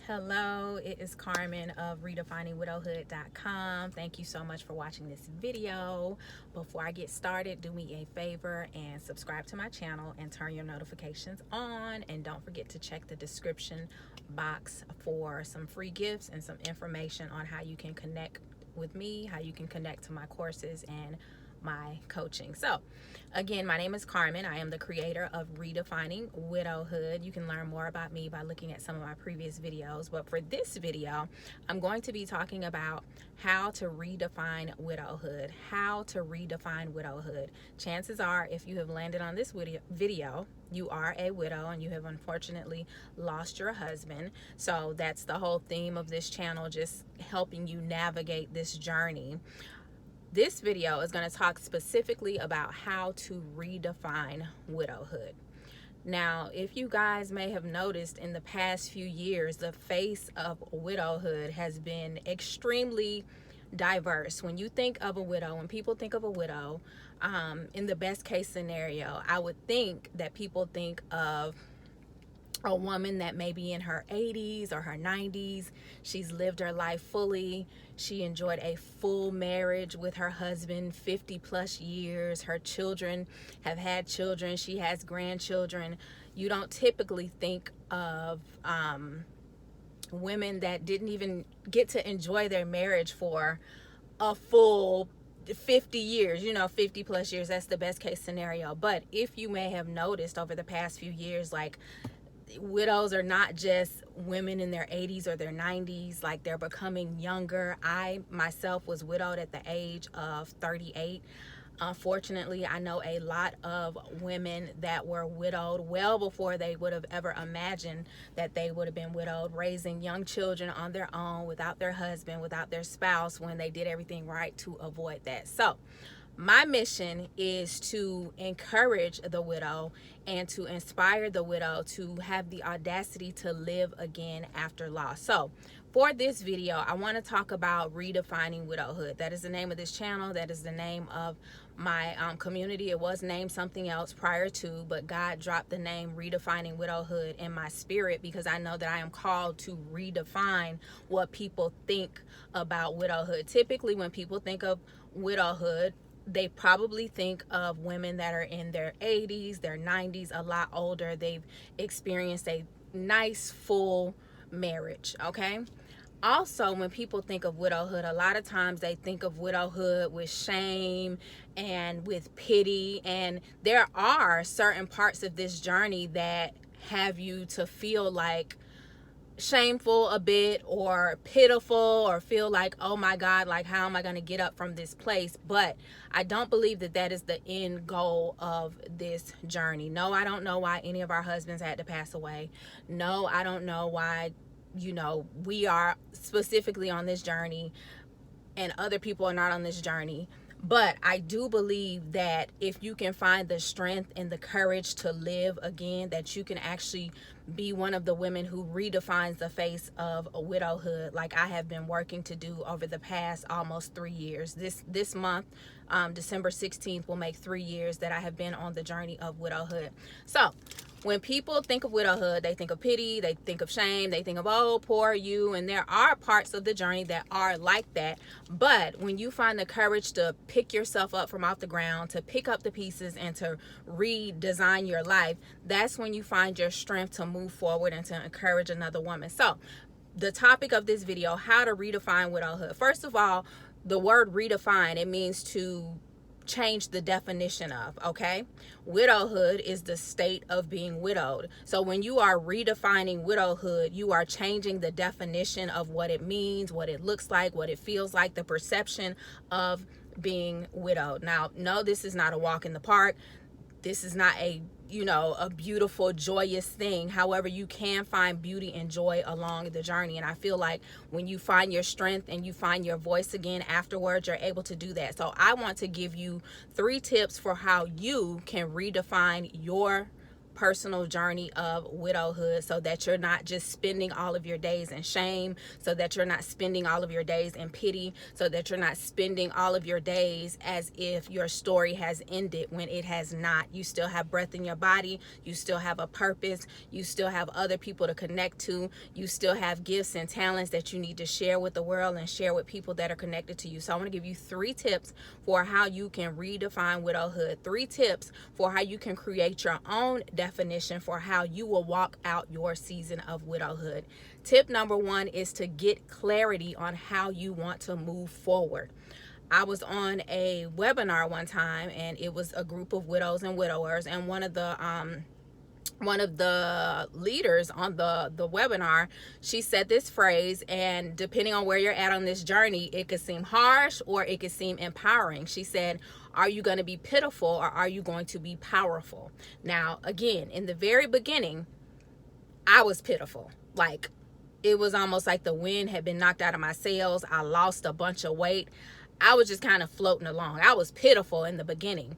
Hello, it is Carmen of redefiningwidowhood.com. Thank you so much for watching this video. Before I get started, do me a favor and subscribe to my channel and turn your notifications on. And don't forget to check the description box for some free gifts and some information on how you can connect with me, how you can connect to my courses and my coaching. So again, my name is Carmen. I am the creator of Redefining Widowhood. You can learn more about me by looking at some of my previous videos, but for this video I'm going to be talking about how to redefine widowhood. Chances are, if you have landed on this video, you are a widow and you have unfortunately lost your husband. So that's the whole theme of this channel, just helping you navigate this journey. This video is going to talk specifically about how to redefine widowhood. Now, if you guys may have noticed in the past few years, the face of widowhood has been extremely diverse. When you think of a widow, when people think of a widow, in the best case scenario, I would think that people think of a woman that may be in her 80s or her 90s. She's lived her life fully. She enjoyed a full marriage with her husband, 50 plus years. Her children have had children. She has grandchildren. You don't typically think of women that didn't even get to enjoy their marriage for a full 50 years, 50 plus years. That's the best case scenario. But if you may have noticed over the past few years, like, widows are not just women in their 80s or their 90s, like, they're becoming younger. I myself was widowed at the age of 38. Unfortunately, I know a lot of women that were widowed well before they would have ever imagined that they would have been widowed, raising young children on their own without their husband, without their spouse, when they did everything right to avoid that. So my mission is to encourage the widow and to inspire the widow to have the audacity to live again after loss. So for this video, I want to talk about redefining widowhood. That is the name of this channel. That is the name of my community. It was named something else prior to, but God dropped the name Redefining Widowhood in my spirit because I know that I am called to redefine what people think about widowhood. Typically, when people think of widowhood, they probably think of women that are in their 80s, their 90s, a lot older. They've experienced a nice full marriage, okay? Also, when people think of widowhood, a lot of times they think of widowhood with shame and with pity, and there are certain parts of this journey that have you to feel like shameful a bit or pitiful or feel like, oh my God, like, how am I going to get up from this place? But I don't believe that that is the end goal of this journey. No, I don't know why any of our husbands had to pass away. No, I don't know why, we are specifically on this journey and other people are not on this journey. But I do believe that if you can find the strength and the courage to live again, that you can actually be one of the women who redefines the face of a widowhood, like I have been working to do over the past almost 3 years. This month, December 16th, will make 3 years that I have been on the journey of widowhood. So when people think of widowhood, they think of pity, they think of shame, they think of, oh, poor you. And there are parts of the journey that are like that. But when you find the courage to pick yourself up from off the ground, to pick up the pieces and to redesign your life, that's when you find your strength to move forward and to encourage another woman. So the topic of this video, how to redefine widowhood. First of all, the word redefine, it means to change the definition of, okay? Widowhood is the state of being widowed. So when you are redefining widowhood, you are changing the definition of what it means, what it looks like, what it feels like, the perception of being widowed. Now, no, this is not a walk in the park. This is not a beautiful, joyous thing. However, you can find beauty and joy along the journey. And I feel like when you find your strength and you find your voice again afterwards, you're able to do that. So I want to give you 3 tips for how you can redefine your personal journey of widowhood, so that you're not just spending all of your days in shame, so that you're not spending all of your days in pity, so that you're not spending all of your days as if your story has ended when it has not. You still have breath in your body, you still have a purpose, you still have other people to connect to, you still have gifts and talents that you need to share with the world and share with people that are connected to you. So I want to give you 3 tips for how you can redefine widowhood, 3 tips for how you can create your own definition for how you will walk out your season of widowhood. Tip number 1 is to get clarity on how you want to move forward. I was on a webinar one time, and it was a group of widows and widowers, and one of the leaders on the webinar, she said this phrase, and depending on where you're at on this journey, it could seem harsh or it could seem empowering. She said, are you going to be pitiful or are you going to be powerful? Now, again, in the very beginning, I was pitiful. Like, it was almost like the wind had been knocked out of my sails. I lost a bunch of weight. I was just kind of floating along. I was pitiful in the beginning.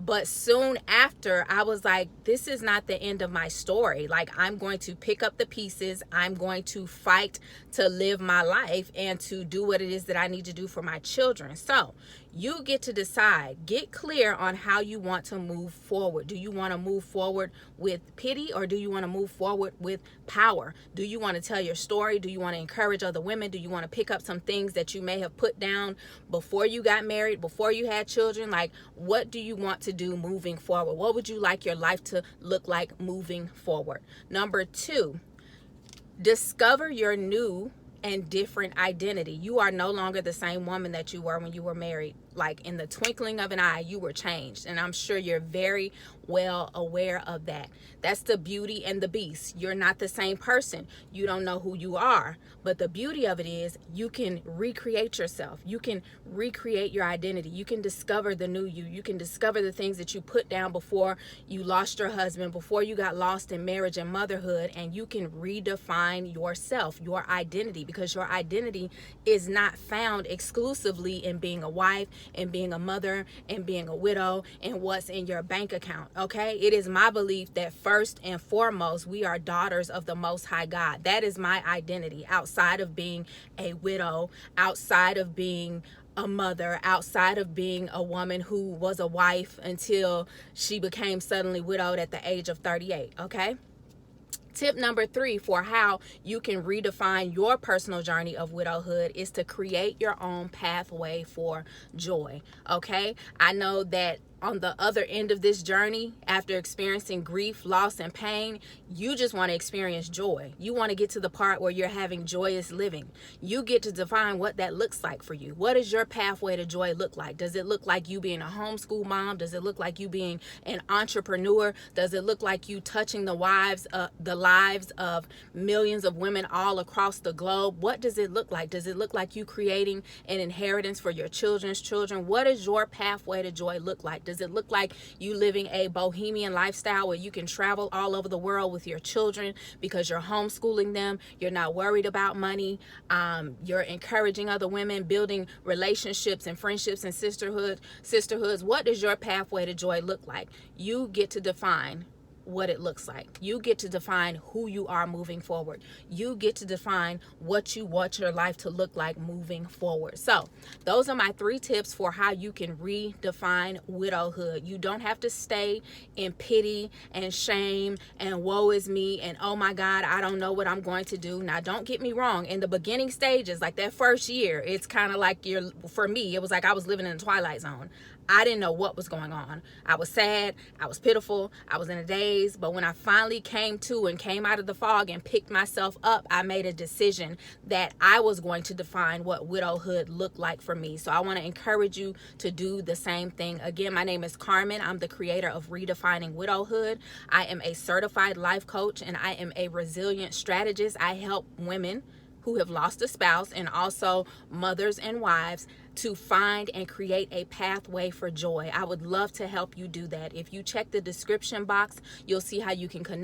But soon after, I was like, this is not the end of my story. Like, I'm going to pick up the pieces. I'm going to fight to live my life and to do what it is that I need to do for my children. So you get to decide, get clear on how you want to move forward. Do you want to move forward with pity, or do you want to move forward with power? Do you want to tell your story? Do you want to encourage other women? Do you want to pick up some things that you may have put down before you got married, before you had children? Like, what do you want to do moving forward? What would you like your life to look like moving forward? Number 2, discover your new and different identity. You are no longer the same woman that you were when you were married. Like, in the twinkling of an eye, you were changed. And I'm sure you're very well aware of that. That's the beauty and the beast. You're not the same person. You don't know who you are. But the beauty of it is you can recreate yourself. You can recreate your identity. You can discover the new you. You can discover the things that you put down before you lost your husband, before you got lost in marriage and motherhood. And you can redefine yourself, your identity, because your identity is not found exclusively in being a wife, and being a mother, and being a widow, and what's in your bank account. Okay, it is my belief that first and foremost, we are daughters of the Most High God. That is my identity, outside of being a widow, outside of being a mother, outside of being a woman who was a wife until she became suddenly widowed at the age of 38. Okay. Tip number 3 for how you can redefine your personal journey of widowhood is to create your own pathway for joy. Okay, I know that on the other end of this journey, after experiencing grief, loss, and pain, you just want to experience joy. You want to get to the part where you're having joyous living. You get to define what that looks like for you. What does your pathway to joy look like? Does it look like you being a homeschool mom? Does it look like you being an entrepreneur? Does it look like you touching the lives of millions of women all across the globe? What does it look like? Does it look like you creating an inheritance for your children's children? What does your pathway to joy look like? Does it look like you living a bohemian lifestyle where you can travel all over the world with your children because you're homeschooling them? You're not worried about money. You're encouraging other women, building relationships and friendships and sisterhoods. What does your pathway to joy look like? You get to define what it looks like. You get to define who you are moving forward. You get to define what you want your life to look like moving forward. So those are my 3 tips for how you can redefine widowhood. You don't have to stay in pity and shame and woe is me and oh my God, I don't know what I'm going to do. Now, don't get me wrong. In the beginning stages, like that first year, it's kind of like for me, it was like I was living in the twilight zone. I didn't know what was going on. I was sad. I was pitiful. I was in a daze. But when I finally came to and came out of the fog and picked myself up, I made a decision that I was going to define what widowhood looked like for me. So I want to encourage you to do the same thing. Again, my name is Carmen. I'm the creator of Redefining Widowhood. I am a certified life coach and I am a resilient strategist. I help women who have lost a spouse and also mothers and wives to find and create a pathway for joy. I would love to help you do that. If you check the description box, you'll see how you can connect